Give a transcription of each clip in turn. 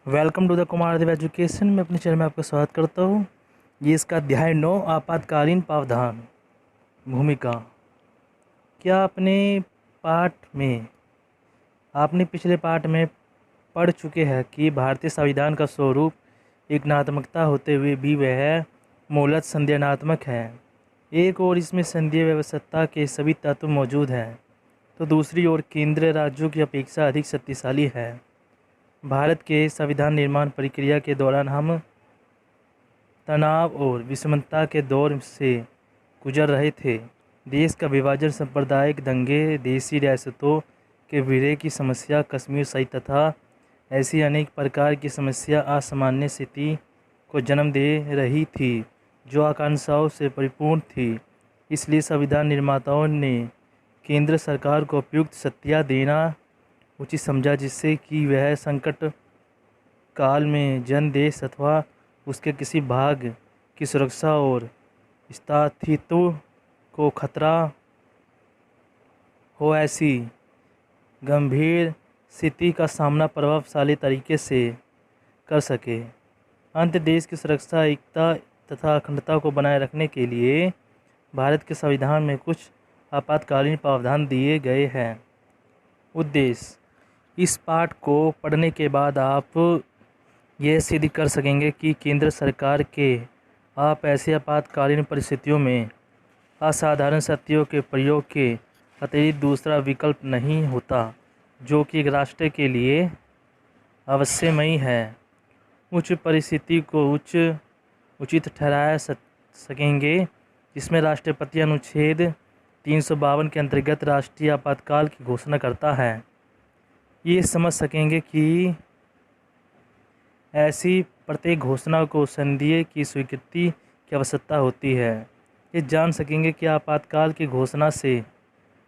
Welcome to the Kumar Dev education. मैं अपने channel में आपका स्वागत करता हूँ। ये इसका अध्याय 9 आपातकालीन प्रावधान भूमिका। क्या आपने पिछले पाठ में पढ़ चुके हैं कि भारतीय संविधान का स्वरूप एकनात्मकता होते हुए भी वह मूलतः संदेहात्मक है। एक और इसमें संघीय व्यवस्था के सभी तत्व मौजूद हैं, तो दूसरी ओर केंद्र राज्यों की अपेक्षा अधिक शक्तिशाली है। भारत के संविधान निर्माण प्रक्रिया के दौरान हम तनाव और विषमता के दौर से गुजर रहे थे। देश का विभाजन, सांप्रदायिक दंगे, देशी रियासतों के विलय की समस्या, कश्मीर सहित तथा ऐसी अनेक प्रकार की समस्या असामान्य स्थिति को जन्म दे रही थी जो आकांक्षाओं से परिपूर्ण थी। इसलिए संविधान निर्माताओं ने केंद्र सरकार को उपयुक्त शक्तियाँ देना उचित समझा, जिससे कि वह संकट काल में जन देश अथवा उसके किसी भाग की सुरक्षा और स्थायित्व को खतरा हो ऐसी गंभीर स्थिति का सामना प्रभावशाली तरीके से कर सके। अंत देश की सुरक्षा, एकता तथा अखंडता को बनाए रखने के लिए भारत के संविधान में कुछ आपातकालीन प्रावधान दिए गए हैं। उद्देश्य: इस पाठ को पढ़ने के बाद आप यह सिद्ध कर सकेंगे कि केंद्र सरकार के आप ऐसी आपातकालीन परिस्थितियों में असाधारण शक्तियों के प्रयोग के अतिरिक्त दूसरा विकल्प नहीं होता, जो कि एक राष्ट्र के लिए अवश्यमयी है। उच्च परिस्थिति को उचित ठहरा सकेंगे, जिसमें राष्ट्रपति अनुच्छेद 352 के अंतर्गत राष्ट्रीय आपातकाल की घोषणा करता है। ये समझ सकेंगे कि ऐसी प्रत्येक घोषणा को संघीय की स्वीकृति की आवश्यकता होती है। ये जान सकेंगे कि आपातकाल की घोषणा से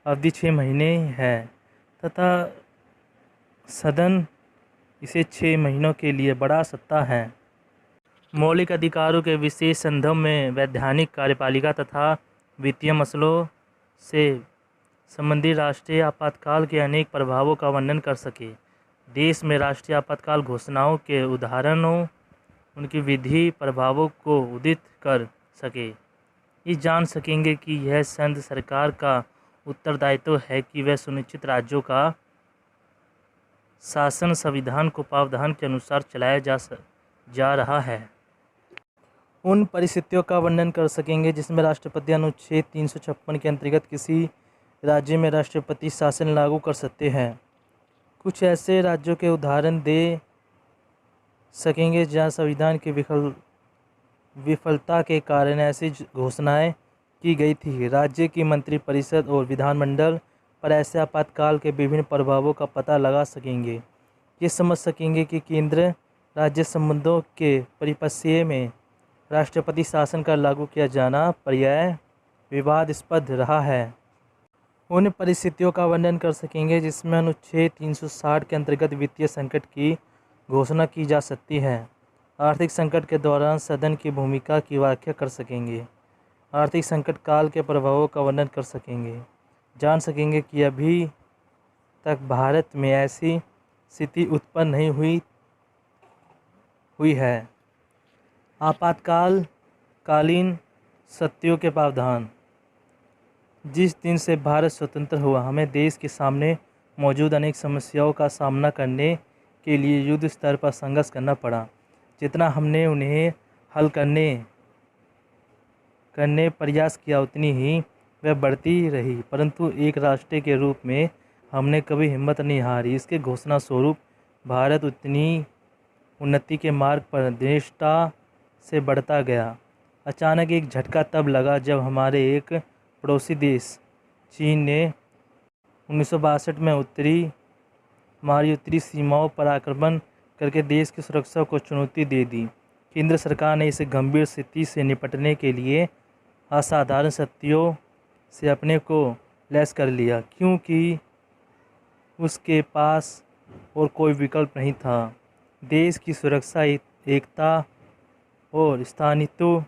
अवधि 6 महीने है तथा सदन इसे 6 महीनों के लिए बढ़ा सकता है। मौलिक अधिकारों के विशेष संदर्भ में वैधानिक, कार्यपालिका तथा वित्तीय मसलों से संबंधित राष्ट्रीय आपातकाल के अनेक प्रभावों का वर्णन कर सके। देश में राष्ट्रीय आपातकाल घोषणाओं के उदाहरणों, उनकी विधि प्रभावों को उदित कर सके। ये जान सकेंगे कि यह संघ सरकार का उत्तरदायित्व है कि वह सुनिश्चित राज्यों का शासन संविधान को प्रावधान के अनुसार चलाया जा रहा है। उन परिस्थितियों का वर्णन कर सकेंगे जिसमें राष्ट्रपति अनुच्छेद 356 के अंतर्गत किसी राज्य में राष्ट्रपति शासन लागू कर सकते हैं। कुछ ऐसे राज्यों के उदाहरण दे सकेंगे जहां संविधान की विफलता के कारण ऐसी घोषणाएं की गई थी। राज्य की मंत्रिपरिषद और विधानमंडल पर ऐसे आपातकाल के विभिन्न प्रभावों का पता लगा सकेंगे। ये समझ सकेंगे कि केंद्र राज्य संबंधों के परिप्रेक्ष्य में राष्ट्रपति शासन का लागू किया जाना पर्याय विवादास्पद रहा है। उन परिस्थितियों का वर्णन कर सकेंगे जिसमें अनुच्छेद 360 के अंतर्गत वित्तीय संकट की घोषणा की जा सकती है। आर्थिक संकट के दौरान सदन की भूमिका की व्याख्या कर सकेंगे। आर्थिक संकट काल के प्रभावों का वर्णन कर सकेंगे। जान सकेंगे कि अभी तक भारत में ऐसी स्थिति उत्पन्न नहीं हुई है। आपातकालीन शक्तियों के प्रावधान। जिस दिन से भारत स्वतंत्र हुआ, हमें देश के सामने मौजूद अनेक समस्याओं का सामना करने के लिए युद्ध स्तर पर संघर्ष करना पड़ा। जितना हमने उन्हें हल करने प्रयास किया, उतनी ही वह बढ़ती रही, परंतु एक राष्ट्र के रूप में हमने कभी हिम्मत नहीं हारी। इसके घोषणा स्वरूप भारत उतनी उन्नति के मार्ग पर दृढ़ता से बढ़ता गया। अचानक एक झटका तब लगा जब हमारे एक पड़ोसी देश चीन ने 1962 में हमारी उत्तरी सीमाओं पर आक्रमण करके देश की सुरक्षा को चुनौती दे दी। केंद्र सरकार ने इस गंभीर स्थिति से निपटने के लिए असाधारण शक्तियों से अपने को लैस कर लिया, क्योंकि उसके पास और कोई विकल्प नहीं था। देश की सुरक्षा, एकता और स्थायित्व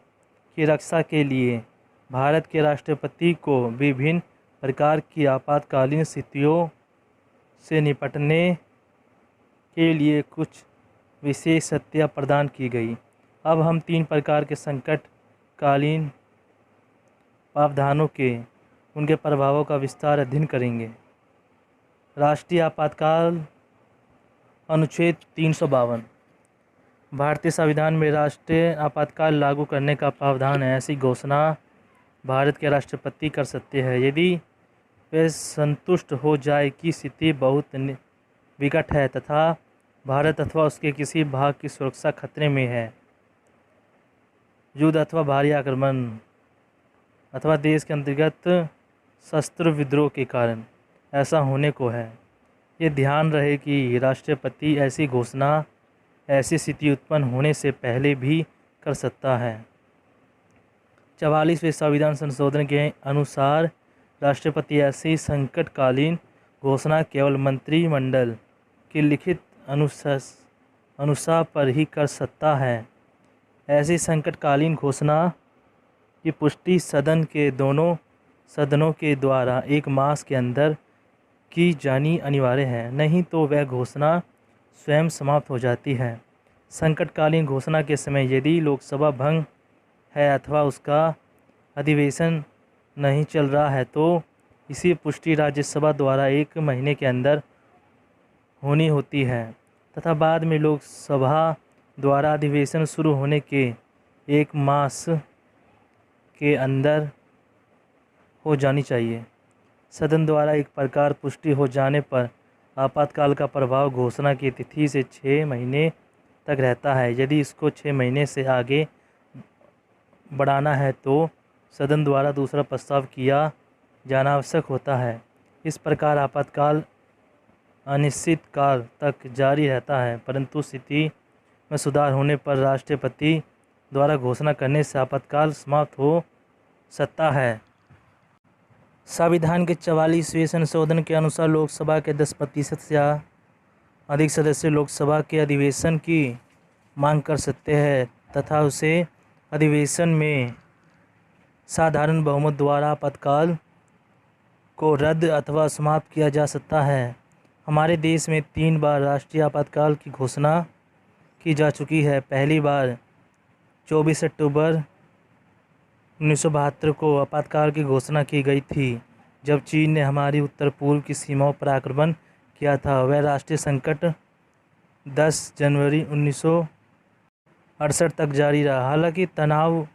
की रक्षा के लिए भारत के राष्ट्रपति को विभिन्न प्रकार की आपातकालीन स्थितियों से निपटने के लिए कुछ विशेष सत्ता प्रदान की गई। अब हम 3 प्रकार के संकटकालीन प्रावधानों के उनके प्रभावों का विस्तार अध्ययन करेंगे। राष्ट्रीय आपातकाल अनुच्छेद 352। भारतीय संविधान में राष्ट्रीय आपातकाल लागू करने का प्रावधान है। ऐसी घोषणा भारत के राष्ट्रपति कर सकते हैं यदि वे संतुष्ट हो जाए कि स्थिति बहुत विकट है तथा भारत अथवा उसके किसी भाग की सुरक्षा खतरे में है। युद्ध अथवा भारी आक्रमण अथवा देश के अंतर्गत शस्त्र विद्रोह के कारण ऐसा होने को है। ये ध्यान रहे कि राष्ट्रपति ऐसी घोषणा ऐसी स्थिति उत्पन्न होने से पहले भी कर सकता है। 44वें संविधान संशोधन के अनुसार राष्ट्रपति ऐसी संकटकालीन घोषणा केवल मंत्रिमंडल की लिखित अनुसार पर ही कर सकता है। ऐसी संकटकालीन घोषणा की पुष्टि सदन के दोनों सदनों के द्वारा 1 मास के अंदर की जानी अनिवार्य है, नहीं तो वह घोषणा स्वयं समाप्त हो जाती है। संकटकालीन घोषणा के समय यदि लोकसभा भंग है अथवा उसका अधिवेशन नहीं चल रहा है तो इसी पुष्टि राज्यसभा द्वारा 1 महीने के अंदर होनी होती है तथा बाद में लोकसभा द्वारा अधिवेशन शुरू होने के 1 मास के अंदर हो जानी चाहिए। सदन द्वारा एक प्रकार पुष्टि हो जाने पर आपातकाल का प्रभाव घोषणा की तिथि से 6 महीने तक रहता है। यदि इसको 6 महीने से आगे बढ़ाना है तो सदन द्वारा दूसरा प्रस्ताव किया जाना आवश्यक होता है। इस प्रकार आपातकाल अनिश्चित काल तक जारी रहता है, परंतु स्थिति में सुधार होने पर राष्ट्रपति द्वारा घोषणा करने से आपातकाल समाप्त हो सकता है। संविधान के 44वें संशोधन के अनुसार लोकसभा के 10% या अधिक सदस्य लोकसभा के अधिवेशन की मांग कर सकते हैं तथा उसे अधिवेशन में साधारण बहुमत द्वारा आपातकाल को रद्द अथवा समाप्त किया जा सकता है। हमारे देश में 3 बार राष्ट्रीय आपातकाल की घोषणा की जा चुकी है। पहली बार 24 अक्टूबर 1972 को आपातकाल की घोषणा की गई थी, जब चीन ने हमारी उत्तर पूर्व की सीमाओं पर आक्रमण किया था। वह राष्ट्रीय संकट 10 जनवरी 1968 तक जारी रहा, हालांकि तनाव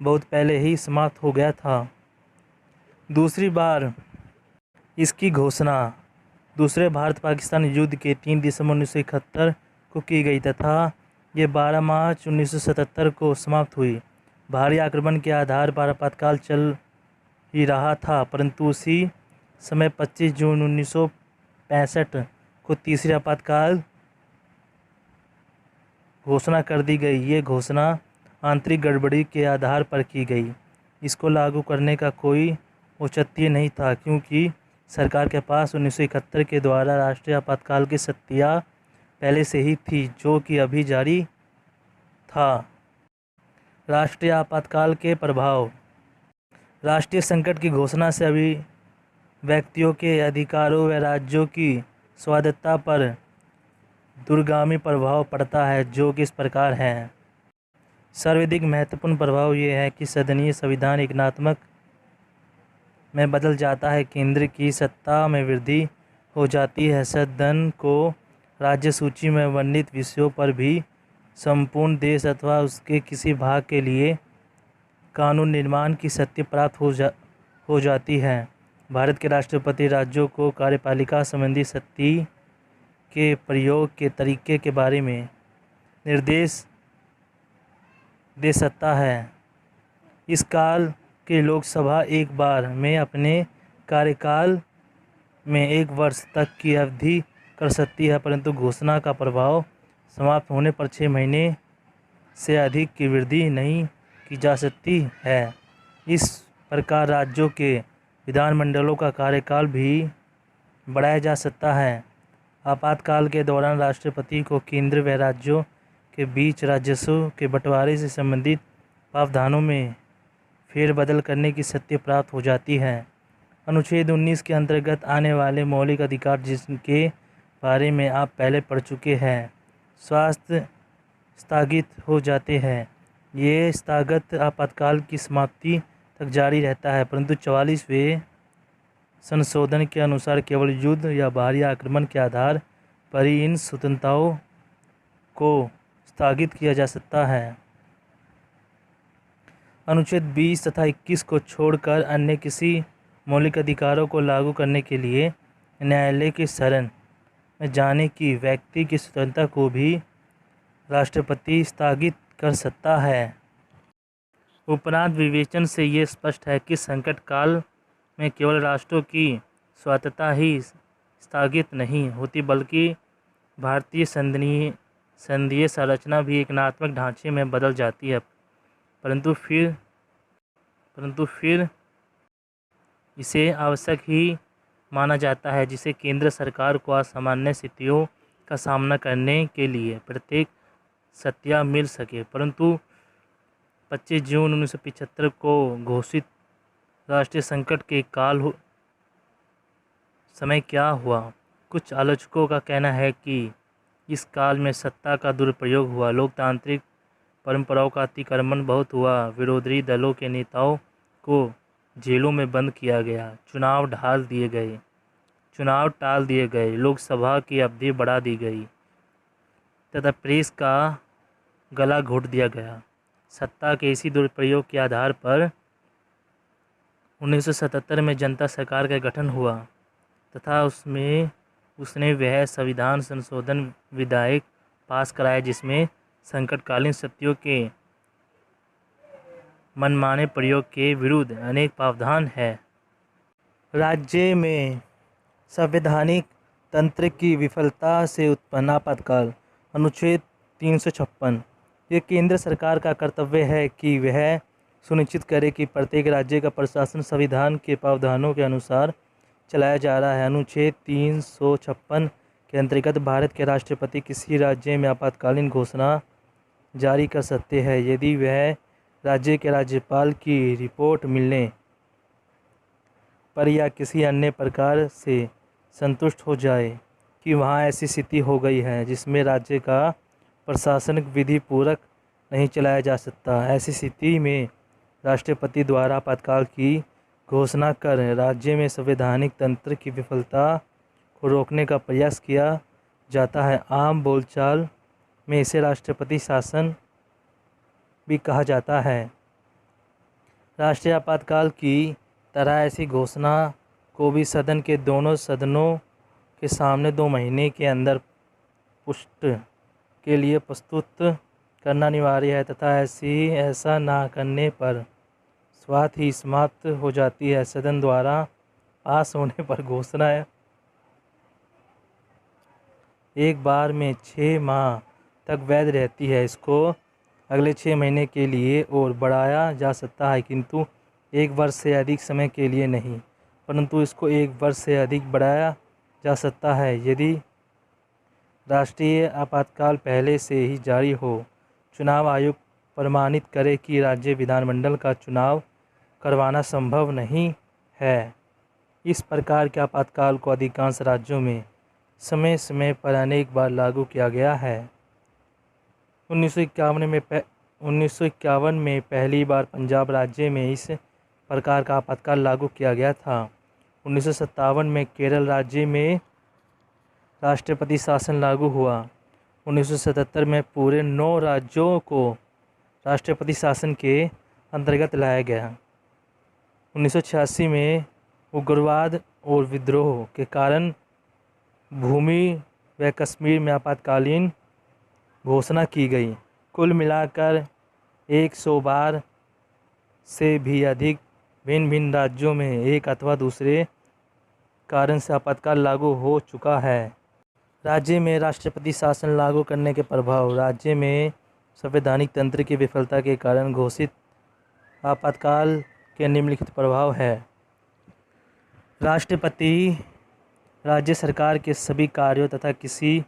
बहुत पहले ही समाप्त हो गया था। दूसरी बार इसकी घोषणा दूसरे भारत पाकिस्तान युद्ध के 3 दिसंबर 1971 को की गई तथा ये 12 मार्च 1977 को समाप्त हुई। भारी आक्रमण के आधार पर आपातकाल चल ही रहा था, परंतु उसी समय 25 जून 1965 को तीसरी आपातकाल घोषणा कर दी गई। ये घोषणा आंतरिक गड़बड़ी के आधार पर की गई। इसको लागू करने का कोई औचित्य नहीं था, क्योंकि सरकार के पास 1971 के द्वारा राष्ट्रीय आपातकाल की सत्ता पहले से ही थी, जो कि अभी जारी था। राष्ट्रीय आपातकाल के प्रभाव। राष्ट्रीय संकट की घोषणा से अभी व्यक्तियों के अधिकारों व राज्यों की स्वायत्तता पर दूरगामी प्रभाव पड़ता है, जो कि इस प्रकार है। सर्वाधिक महत्वपूर्ण प्रभाव ये है कि सदनीय संविधान एकात्मक में बदल जाता है, केंद्र की सत्ता में वृद्धि हो जाती है। सदन को राज्य सूची में वर्णित विषयों पर भी संपूर्ण देश अथवा उसके किसी भाग के लिए कानून निर्माण की शक्ति प्राप्त हो जाती है। भारत के राष्ट्रपति राज्यों को कार्यपालिका संबंधी शक्ति के प्रयोग के तरीके के बारे में निर्देश दे सकता है। इस काल के लोकसभा एक बार में अपने कार्यकाल में 1 वर्ष तक की अवधि कर सकती है, परंतु घोषणा का प्रभाव समाप्त होने पर 6 महीने से अधिक की वृद्धि नहीं की जा सकती है। इस प्रकार राज्यों के विधानमंडलों का कार्यकाल भी बढ़ाया जा सकता है। आपातकाल के दौरान राष्ट्रपति को केंद्र व राज्यों के बीच राजस्व के बंटवारे से संबंधित प्रावधानों में फेरबदल करने की शक्ति प्राप्त हो जाती है। अनुच्छेद 19 के अंतर्गत आने वाले मौलिक अधिकार, जिनके बारे में आप पहले पढ़ चुके हैं, स्वास्थ्य स्थगित हो जाते हैं। ये स्थगत आपातकाल की समाप्ति तक जारी रहता है, परंतु 44वें संशोधन के अनुसार केवल युद्ध या बाहरी आक्रमण के आधार पर ही इन स्वतंत्रताओं को स्थगित किया जा सकता है। अनुच्छेद 20 तथा 21 को छोड़कर अन्य किसी मौलिक अधिकारों को लागू करने के लिए न्यायालय की शरण में जाने की व्यक्ति की स्वतंत्रता को भी राष्ट्रपति स्थगित कर सकता है। उपरांत विवेचन से ये स्पष्ट है कि संकट काल में केवल राष्ट्रों की स्वायत्तता ही स्थगित नहीं होती, बल्कि भारतीय संघीय संरचना भी एक नात्मक ढांचे में बदल जाती है। परंतु फिर इसे आवश्यक ही माना जाता है, जिसे केंद्र सरकार को असामान्य स्थितियों का सामना करने के लिए प्रत्येक सत्ता मिल सके। परंतु 25 जून 1975 को घोषित राष्ट्रीय संकट के समय क्या हुआ? कुछ आलोचकों का कहना है कि इस काल में सत्ता का दुरुपयोग हुआ, लोकतांत्रिक परंपराओं का अतिक्रमण बहुत हुआ, विरोधी दलों के नेताओं को जेलों में बंद किया गया, चुनाव टाल दिए गए, लोकसभा की अवधि बढ़ा दी गई तथा प्रेस का गला घोट दिया गया। सत्ता के इसी दुरुपयोग के आधार पर 1977 में जनता सरकार का गठन हुआ तथा उसने वह संविधान संशोधन विधेयक पास कराया जिसमें संकटकालीन शक्तियों के मनमाने प्रयोग के विरुद्ध अनेक प्रावधान है। राज्य में संवैधानिक तंत्र की विफलता से उत्पन्न आपातकाल। अनुच्छेद 356। ये केंद्र सरकार का कर्तव्य है कि वह सुनिश्चित करे कि प्रत्येक राज्य का प्रशासन संविधान के प्रावधानों के अनुसार चलाया जा रहा है। अनुच्छेद 356 के अंतर्गत भारत के राष्ट्रपति किसी राज्य में आपातकालीन घोषणा जारी कर सकते हैं यदि वह राज्य के राज्यपाल की रिपोर्ट मिलने पर या किसी अन्य प्रकार से संतुष्ट हो जाए कि वहाँ ऐसी स्थिति हो गई है जिसमें राज्य का प्रशासनिक विधि पूर्वक नहीं चलाया जा सकता। ऐसी स्थिति में राष्ट्रपति द्वारा आपातकाल की घोषणा कर राज्य में संवैधानिक तंत्र की विफलता को रोकने का प्रयास किया जाता है। आम बोलचाल में इसे राष्ट्रपति शासन भी कहा जाता है। राष्ट्रीय आपातकाल की तरह ऐसी घोषणा को भी सदन के दोनों सदनों के सामने 2 महीने के अंदर पुष्ट के लिए प्रस्तुत करना अनिवार्य है तथा ऐसा ना करने पर स्वतः ही समाप्त हो जाती है। सदन द्वारा पास होने पर घोषणा एक बार में 6 माह तक वैध रहती है। इसको अगले 6 महीने के लिए और बढ़ाया जा सकता है, किंतु 1 वर्ष से अधिक समय के लिए नहीं, परंतु इसको 1 वर्ष से अधिक बढ़ाया जा सकता है यदि राष्ट्रीय आपातकाल पहले से ही जारी हो। चुनाव आयोग प्रमाणित करे कि राज्य विधानमंडल का चुनाव करवाना संभव नहीं है। इस प्रकार के आपातकाल को अधिकांश राज्यों में समय समय पर अनेक बार लागू किया गया है। 1951 में पहली बार पंजाब राज्य में इस प्रकार का आपातकाल लागू किया गया था। 1957 में केरल राज्य में राष्ट्रपति शासन लागू हुआ। 1977 में पूरे 9 राज्यों को राष्ट्रपति शासन के अंतर्गत लाया गया। 1986 में उग्रवाद और विद्रोह के कारण भूमि व कश्मीर में आपातकालीन घोषणा की गई। कुल मिलाकर 100 बार से भी अधिक भिन्न भिन्न राज्यों में एक अथवा दूसरे कारण से आपातकाल लागू हो चुका है। राज्य में राष्ट्रपति शासन लागू करने के प्रभाव। राज्य में संवैधानिक तंत्र की विफलता के कारण घोषित आपातकाल के निम्नलिखित प्रभाव है। राष्ट्रपति राज्य सरकार के सभी कार्यों तथा किसी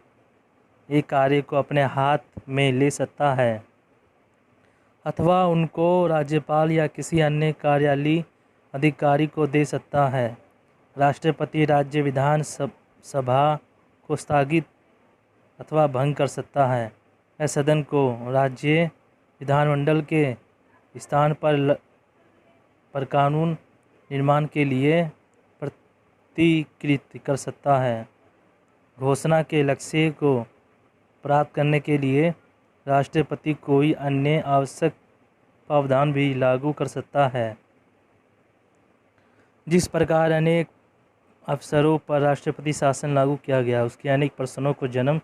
एक कार्य को अपने हाथ में ले सकता है अथवा उनको राज्यपाल या किसी अन्य कार्यालयीय अधिकारी को दे सकता है। राष्ट्रपति राज्य विधान सभा को स्थगित अथवा भंग कर सकता है। यह सदन को राज्य विधानमंडल के स्थान पर कानून निर्माण के लिए प्रतिकृत कर सकता है। घोषणा के लक्ष्य को प्राप्त करने के लिए राष्ट्रपति कोई अन्य आवश्यक प्रावधान भी लागू कर सकता है। जिस प्रकार अनेक अवसरों पर राष्ट्रपति शासन लागू किया गया, उसके अनेक प्रश्नों को जन्म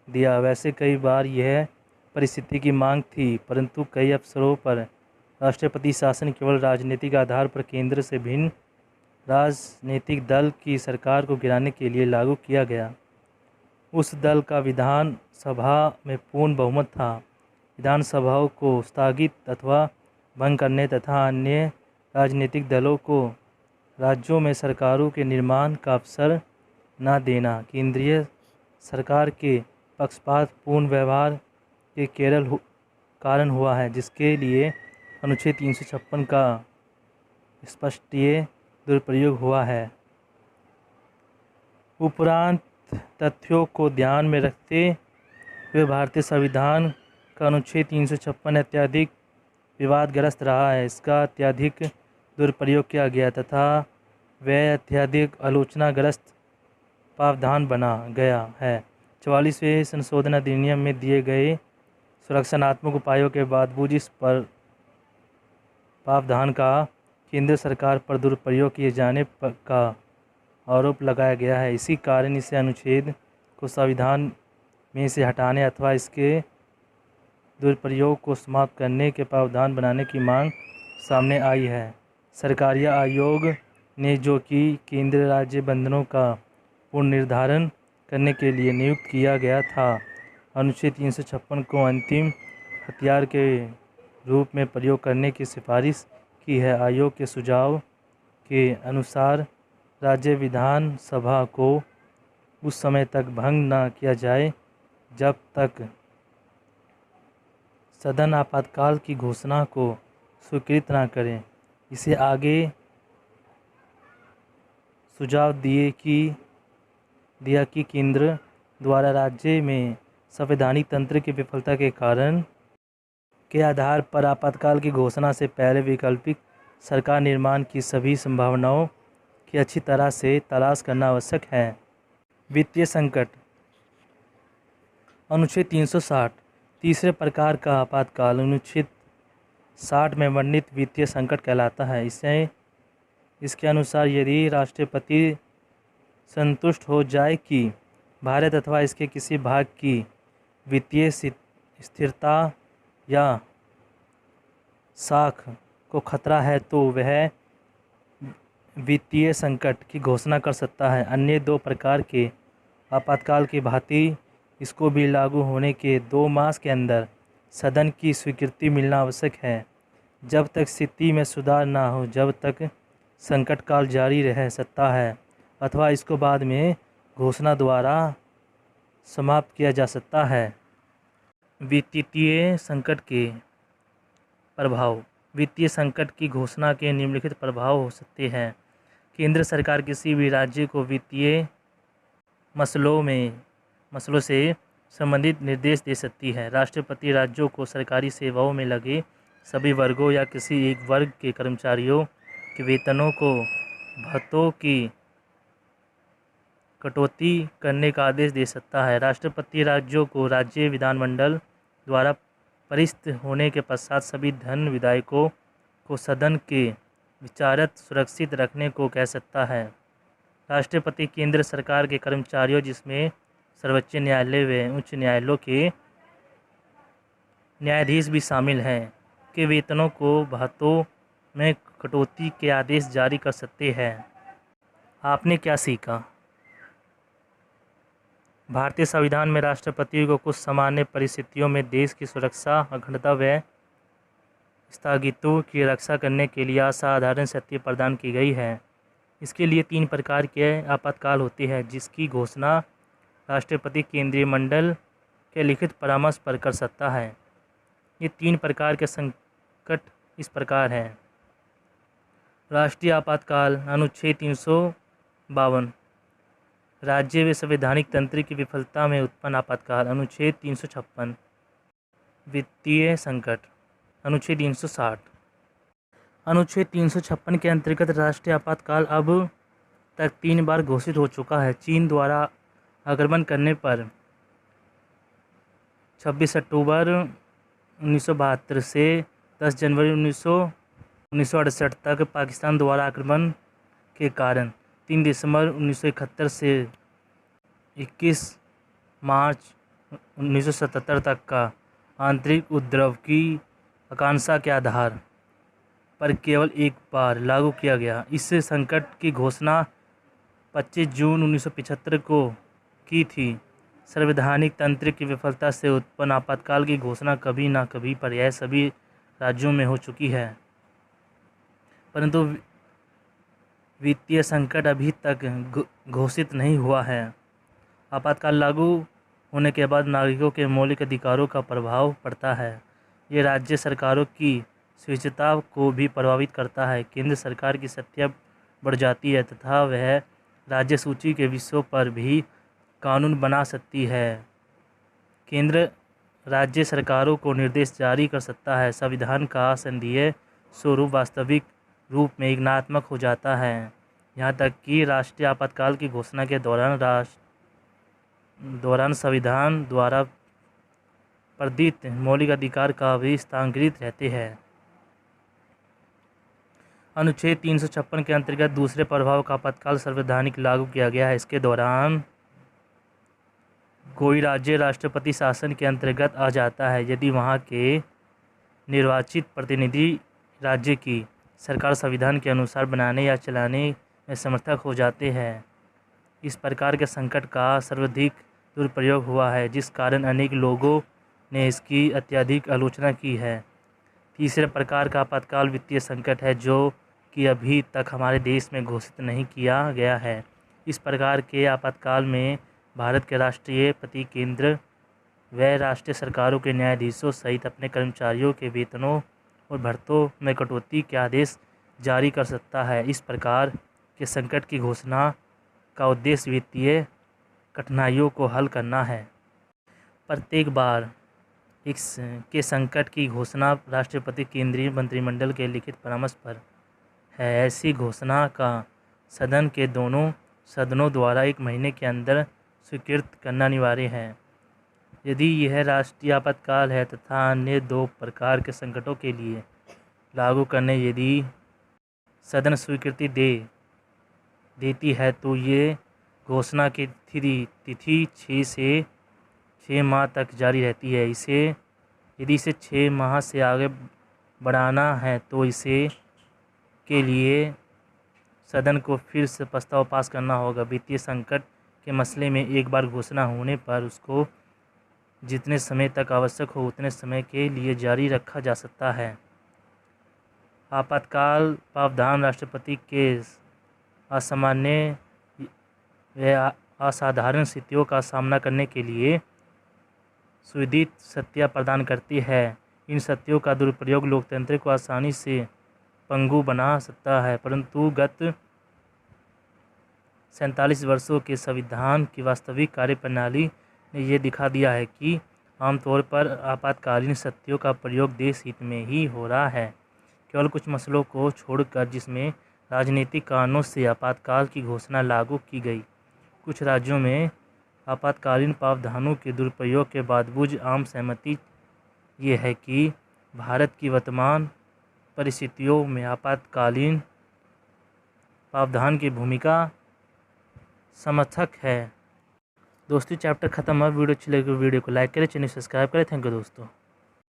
दिया। वैसे कई बार यह परिस्थिति की मांग थी, परंतु कई अवसरों पर राष्ट्रपति शासन केवल राजनीतिक आधार पर केंद्र से भिन्न राजनीतिक दल की सरकार को गिराने के लिए लागू किया गया। उस दल का विधान सभा में पूर्ण बहुमत था। विधानसभाओं को स्थगित अथवा भंग करने तथा अन्य राजनीतिक दलों को राज्यों में सरकारों के निर्माण का अवसर न देना केंद्रीय सरकार के पक्षपातपूर्ण व्यवहार के कारण हुआ है, जिसके लिए अनुच्छेद 356 का स्पष्टीय दुरुपयोग हुआ है। उपरांत तथ्यों को ध्यान में रखते हुए भारतीय संविधान का अनुच्छेद 356 अत्यधिक विवादग्रस्त रहा है। इसका अत्यधिक दुरुपयोग किया गया तथा वह अत्यधिक आलोचनाग्रस्त प्रावधान बना गया है। 44वें संशोधन अधिनियम में दिए गए सुरक्षात्मक उपायों के बावजूद इस पर प्रावधान का केंद्र सरकार पर दुरुपयोग किए जाने का आरोप लगाया गया है। इसी कारण इसे अनुच्छेद को संविधान में से हटाने अथवा इसके दुरुपयोग को समाप्त करने के प्रावधान बनाने की मांग सामने आई है। सरकारी आयोग ने, जो कि केंद्र राज्य बंधनों का पुनर्निर्धारण करने के लिए नियुक्त किया गया था, अनुच्छेद 356 को अंतिम हथियार के रूप में प्रयोग करने की सिफारिश की है। आयोग के सुझाव के अनुसार राज्य विधानसभा को उस समय तक भंग न किया जाए जब तक सदन आपातकाल की घोषणा को स्वीकृत न करे। इसे आगे सुझाव दिया कि केंद्र द्वारा राज्य में संवैधानिक तंत्र की विफलता के कारण के आधार पर आपातकाल की घोषणा से पहले वैकल्पिक सरकार निर्माण की सभी संभावनाओं की अच्छी तरह से तलाश करना आवश्यक है। वित्तीय संकट। अनुच्छेद 360 तीसरे प्रकार का आपातकाल अनुच्छेद 60 में वर्णित वित्तीय संकट कहलाता है। इसके अनुसार यदि राष्ट्रपति संतुष्ट हो जाए कि भारत अथवा इसके किसी भाग की वित्तीय स्थिरता या साख को खतरा है, तो वह वित्तीय संकट की घोषणा कर सकता है। अन्य दो प्रकार के आपातकाल की भांति इसको भी लागू होने के 2 मास के अंदर सदन की स्वीकृति मिलना आवश्यक है। जब तक स्थिति में सुधार न हो, जब तक संकट काल जारी रह सकता है अथवा इसको बाद में घोषणा द्वारा समाप्त किया जा सकता है। वित्तीय संकट के प्रभाव। वित्तीय संकट की घोषणा के निम्नलिखित प्रभाव हो सकते हैं। केंद्र सरकार किसी भी राज्य को वित्तीय मसलों से संबंधित निर्देश दे सकती है। राष्ट्रपति राज्यों को सरकारी सेवाओं में लगे सभी वर्गों या किसी एक वर्ग के कर्मचारियों के वेतनों को भत्तों की कटौती करने का आदेश दे सकता है। राष्ट्रपति राज्यों को राज्य विधानमंडल द्वारा पारित होने के पश्चात सभी धन विधायकों को सदन के विचारत सुरक्षित रखने को कह सकता है। राष्ट्रपति केंद्र सरकार के कर्मचारियों, जिसमें सर्वोच्च न्यायालय व उच्च न्यायालयों के न्यायाधीश भी शामिल हैं, के वेतनों को भत्तों में कटौती के आदेश जारी कर सकते हैं। आपने क्या सीखा? भारतीय संविधान में राष्ट्रपति को कुछ सामान्य परिस्थितियों में देश की सुरक्षा, अखंडता व स्थायित्व की रक्षा करने के लिए असाधारण शक्ति प्रदान की गई है। इसके लिए 3 प्रकार के आपातकाल होते हैं, जिसकी घोषणा राष्ट्रपति केंद्रीय मंडल के लिखित परामर्श पर कर सकता है। ये 3 प्रकार के संकट इस प्रकार हैं। राष्ट्रीय आपातकाल अनुच्छेद 352 राज्य व संवैधानिक तंत्र की विफलता में उत्पन्न आपातकाल। अनुच्छेद 356 वित्तीय संकट। अनुच्छेद 360 अनुच्छेद 356 के अंतर्गत राष्ट्रीय आपातकाल अब तक 3 बार घोषित हो चुका है। चीन द्वारा आक्रमण करने पर 26 अक्टूबर 1972 से 10 जनवरी 1968 तक, पाकिस्तान द्वारा आक्रमण के कारण 3 दिसंबर 1971 से 21 मार्च 1977 तक का आंतरिक उपद्रव की आशंका के आधार पर केवल एक बार लागू किया गया। इस संकट की घोषणा 25 जून 1975 को की थी। संवैधानिक तंत्र की विफलता से उत्पन्न आपातकाल की घोषणा कभी न कभी पर्याय सभी राज्यों में हो चुकी है, परंतु वित्तीय संकट अभी तक घोषित नहीं हुआ है। आपातकाल लागू होने के बाद नागरिकों के मौलिक अधिकारों का प्रभाव पड़ता है। ये राज्य सरकारों की स्वेच्छा को भी प्रभावित करता है। केंद्र सरकार की शक्तियाँ बढ़ जाती है तथा वह राज्य सूची के विषयों पर भी कानून बना सकती है। केंद्र राज्य सरकारों को निर्देश जारी कर सकता है। संविधान का संघीय स्वरूप वास्तविक रूप में एकात्मक हो जाता है, यहाँ तक कि राष्ट्रीय आपातकाल की घोषणा के दौरान संविधान द्वारा प्रदत्त मौलिक अधिकार का भी स्थानांतरित रहते हैं। अनुच्छेद 356 के अंतर्गत दूसरे प्रभाव का आपातकाल संवैधानिक लागू किया गया है। इसके दौरान कोई राज्य राष्ट्रपति शासन के अंतर्गत आ जाता है यदि वहाँ के निर्वाचित प्रतिनिधि राज्य की सरकार संविधान के अनुसार बनाने या चलाने में समर्थक हो जाते हैं। इस प्रकार के संकट का सर्वाधिक दुरुपयोग हुआ है, जिस कारण अनेक लोगों ने इसकी अत्यधिक आलोचना की है। तीसरे प्रकार का आपातकाल वित्तीय संकट है, जो कि अभी तक हमारे देश में घोषित नहीं किया गया है। इस प्रकार के आपातकाल में भारत के राष्ट्रपति केंद्र व राष्ट्रीय सरकारों के न्यायाधीशों सहित अपने कर्मचारियों के वेतनों और भत्तों में कटौती के आदेश जारी कर सकता है। इस प्रकार के संकट की घोषणा का उद्देश्य वित्तीय कठिनाइयों को हल करना है। प्रत्येक बार के संकट की घोषणा राष्ट्रपति केंद्रीय मंत्रिमंडल के लिखित परामर्श पर है। ऐसी घोषणा का सदन के दोनों सदनों द्वारा 1 महीने के अंदर स्वीकृत करना अनिवार्य है। यदि यह राष्ट्रीय आपातकाल है तथा अन्य 2 प्रकार के संकटों के लिए लागू करने यदि सदन स्वीकृति देती है तो ये घोषणा की तिथि 6 से 6 माह तक जारी रहती है। यदि इसे 6 माह से आगे बढ़ाना है तो इसे के लिए सदन को फिर से प्रस्ताव पास करना होगा। वित्तीय संकट के मसले में एक बार घोषणा होने पर उसको जितने समय तक आवश्यक हो उतने समय के लिए जारी रखा जा सकता है। आपातकाल प्रावधान राष्ट्रपति के असामान्य व असाधारण स्थितियों का सामना करने के लिए सुविधित शक्तियाँ प्रदान करती है। इन शक्तियों का दुरुपयोग लोकतंत्र को आसानी से पंगु बना सकता है, परंतु गत 47 वर्षों के संविधान की वास्तविक कार्यप्रणाली ने यह दिखा दिया है कि आमतौर पर आपातकालीन शक्तियों का प्रयोग देश हित में ही हो रहा है। केवल कुछ मसलों को छोड़कर जिसमें राजनीतिक कारणों से आपातकाल की घोषणा लागू की गई, कुछ राज्यों में आपातकालीन प्रावधानों के दुरुपयोग के बावजूद आम सहमति ये है कि भारत की वर्तमान परिस्थितियों में आपातकालीन प्रावधान की भूमिका समर्थक है। दोस्तों, चैप्टर खत्म हुआ। वीडियो अच्छी लगी वीडियो को लाइक करें, चैनल सब्सक्राइब करें। थैंक यू दोस्तों।